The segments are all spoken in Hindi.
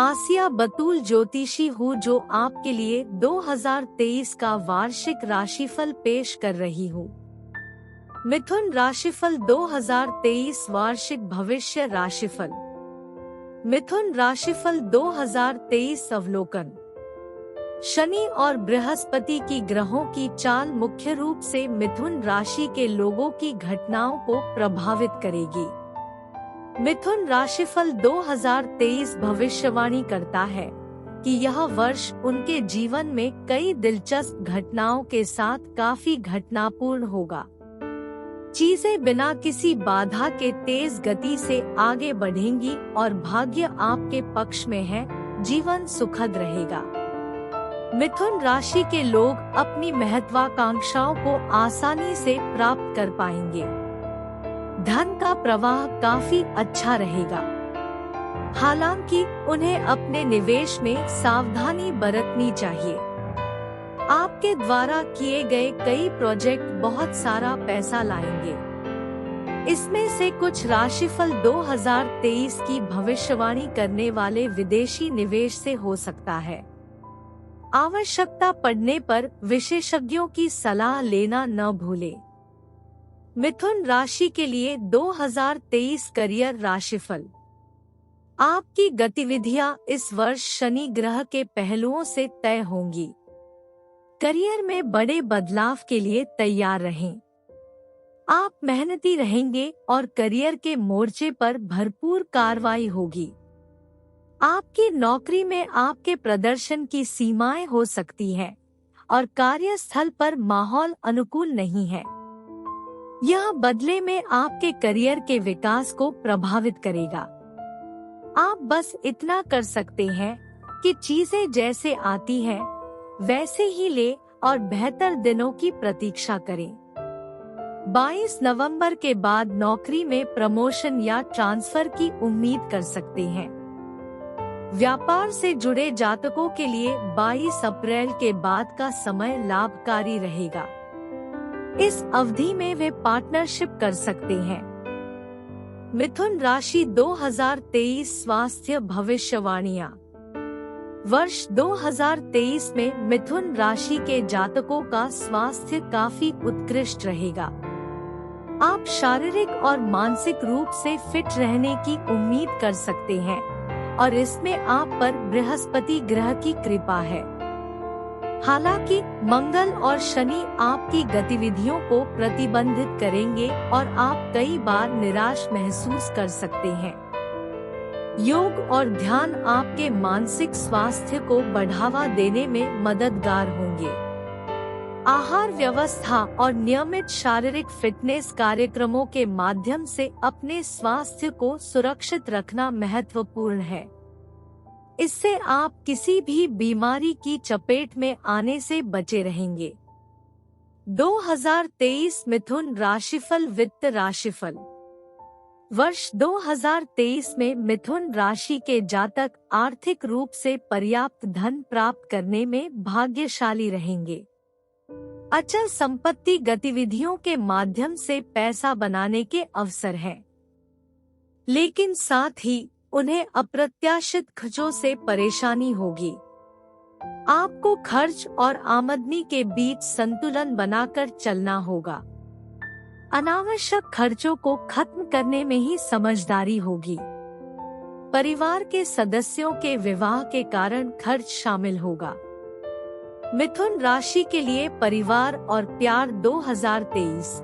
आसिया बतूल ज्योतिषी हूँ जो आपके लिए 2023 का वार्षिक राशिफल पेश कर रही हूँ। मिथुन राशिफल 2023 वार्षिक भविष्य राशिफल। मिथुन राशिफल 2023 अवलोकन। शनि और बृहस्पति की ग्रहों की चाल मुख्य रूप से मिथुन राशि के लोगों की घटनाओं को प्रभावित करेगी। मिथुन राशिफल 2023 भविष्यवाणी करता है कि यह वर्ष उनके जीवन में कई दिलचस्प घटनाओं के साथ काफी घटनापूर्ण होगा। चीजें बिना किसी बाधा के तेज गति से आगे बढ़ेंगी और भाग्य आपके पक्ष में है। जीवन सुखद रहेगा। मिथुन राशि के लोग अपनी महत्वाकांक्षाओं को आसानी से प्राप्त कर पाएंगे। धन का प्रवाह काफी अच्छा रहेगा। हालांकि उन्हें अपने निवेश में सावधानी बरतनी चाहिए। आपके द्वारा किए गए कई प्रोजेक्ट बहुत सारा पैसा लाएंगे। इसमें से कुछ राशिफल 2023 की भविष्यवाणी करने वाले विदेशी निवेश से हो सकता है। आवश्यकता पड़ने पर विशेषज्ञों की सलाह लेना न भूलें। मिथुन राशि के लिए 2023 करियर राशिफल। आपकी गतिविधियां इस वर्ष शनि ग्रह के पहलुओं से तय होंगी। करियर में बड़े बदलाव के लिए तैयार रहें। आप मेहनती रहेंगे और करियर के मोर्चे पर भरपूर कार्रवाई होगी। आपकी नौकरी में आपके प्रदर्शन की सीमाएं हो सकती हैं और कार्यस्थल पर माहौल अनुकूल नहीं है। यह बदले में आपके करियर के विकास को प्रभावित करेगा। आप बस इतना कर सकते हैं कि चीजें जैसे आती हैं वैसे ही ले और बेहतर दिनों की प्रतीक्षा करें। 22 नवंबर के बाद नौकरी में प्रमोशन या ट्रांसफर की उम्मीद कर सकते हैं। व्यापार से जुड़े जातकों के लिए 22 अप्रैल के बाद का समय लाभकारी रहेगा। इस अवधि में वे पार्टनरशिप कर सकते हैं। मिथुन राशि 2023 स्वास्थ्य भविष्यवाणियां। वर्ष 2023 में मिथुन राशि के जातकों का स्वास्थ्य काफी उत्कृष्ट रहेगा। आप शारीरिक और मानसिक रूप से फिट रहने की उम्मीद कर सकते हैं और इसमें आप पर बृहस्पति ग्रह की कृपा है। हालांकि मंगल और शनि आपकी गतिविधियों को प्रतिबंधित करेंगे और आप कई बार निराश महसूस कर सकते हैं। योग और ध्यान आपके मानसिक स्वास्थ्य को बढ़ावा देने में मददगार होंगे। आहार व्यवस्था और नियमित शारीरिक फिटनेस कार्यक्रमों के माध्यम से अपने स्वास्थ्य को सुरक्षित रखना महत्वपूर्ण है। इससे आप किसी भी बीमारी की चपेट में आने से बचे रहेंगे। 2023 मिथुन राशिफल वित्त राशिफल। वर्ष 2023 में मिथुन राशि के जातक आर्थिक रूप से पर्याप्त धन प्राप्त करने में भाग्यशाली रहेंगे। अचल संपत्ति गतिविधियों के माध्यम से पैसा बनाने के अवसर हैं, लेकिन साथ ही उन्हें अप्रत्याशित खर्चों से परेशानी होगी। आपको खर्च और आमदनी के बीच संतुलन बनाकर चलना होगा। अनावश्यक खर्चों को खत्म करने में ही समझदारी होगी। परिवार के सदस्यों के विवाह के कारण खर्च शामिल होगा। मिथुन राशि के लिए परिवार और प्यार 2023।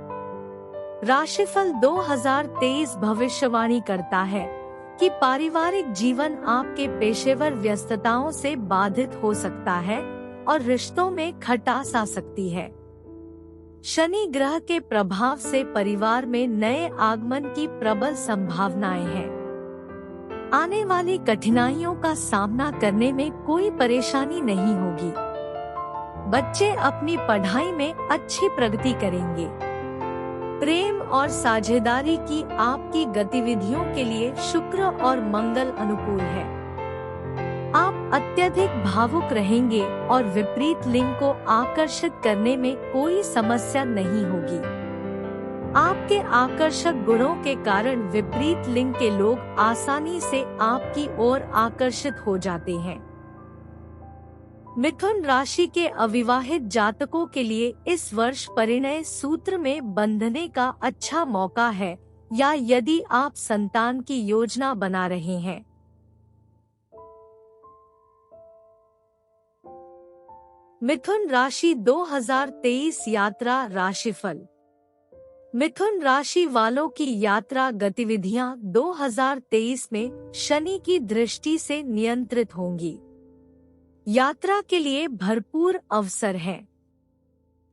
राशिफल 2023 भविष्यवाणी करता है कि पारिवारिक जीवन आपके पेशेवर व्यस्तताओं से बाधित हो सकता है और रिश्तों में खटास आ सकती है। शनि ग्रह के प्रभाव से परिवार में नए आगमन की प्रबल संभावनाएं हैं। आने वाली कठिनाइयों का सामना करने में कोई परेशानी नहीं होगी। बच्चे अपनी पढ़ाई में अच्छी प्रगति करेंगे। प्रेम और साझेदारी की आपकी गतिविधियों के लिए शुक्र और मंगल अनुकूल है। आप अत्यधिक भावुक रहेंगे और विपरीत लिंग को आकर्षित करने में कोई समस्या नहीं होगी। आपके आकर्षक गुणों के कारण विपरीत लिंग के लोग आसानी से आपकी ओर आकर्षित हो जाते हैं। मिथुन राशि के अविवाहित जातकों के लिए इस वर्ष परिणय सूत्र में बंधने का अच्छा मौका है, या यदि आप संतान की योजना बना रहे हैं। मिथुन राशि 2023 यात्रा राशिफल। मिथुन राशि वालों की यात्रा गतिविधियां 2023 में शनि की दृष्टि से नियंत्रित होंगी। यात्रा के लिए भरपूर अवसर हैं।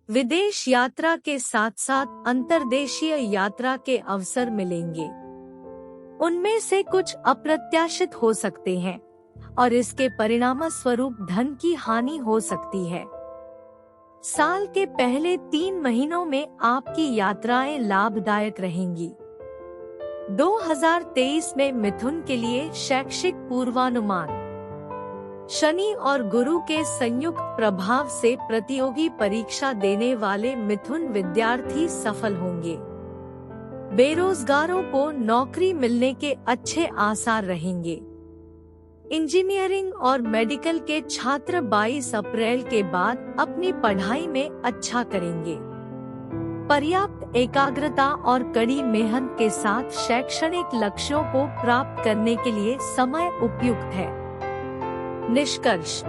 विदेश यात्रा के साथ साथ अंतर्देशीय यात्रा के अवसर मिलेंगे। उनमें से कुछ अप्रत्याशित हो सकते हैं और इसके परिणामस्वरूप धन की हानि हो सकती है। साल के पहले 3 महीनों में आपकी यात्राएं लाभदायक रहेंगी। 2023 में मिथुन के लिए शैक्षिक पूर्वानुमान। शनि और गुरु के संयुक्त प्रभाव से प्रतियोगी परीक्षा देने वाले मिथुन विद्यार्थी सफल होंगे। बेरोजगारों को नौकरी मिलने के अच्छे आसार रहेंगे। इंजीनियरिंग और मेडिकल के छात्र 22 अप्रैल के बाद अपनी पढ़ाई में अच्छा करेंगे। पर्याप्त एकाग्रता और कड़ी मेहनत के साथ शैक्षणिक लक्ष्यों को प्राप्त करने के लिए समय उपयुक्त है। निष्कर्ष,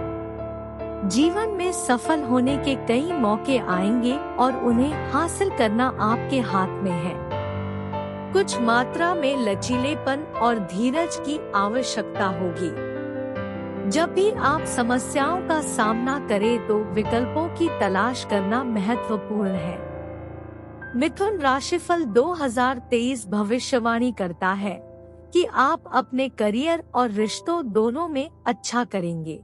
जीवन में सफल होने के कई मौके आएंगे और उन्हें हासिल करना आपके हाथ में है। कुछ मात्रा में लचीलेपन और धीरज की आवश्यकता होगी। जब भी आप समस्याओं का सामना करें तो विकल्पों की तलाश करना महत्वपूर्ण है। मिथुन राशिफल 2023 भविष्यवाणी करता है कि आप अपने करियर और रिश्तों दोनों में अच्छा करेंगे।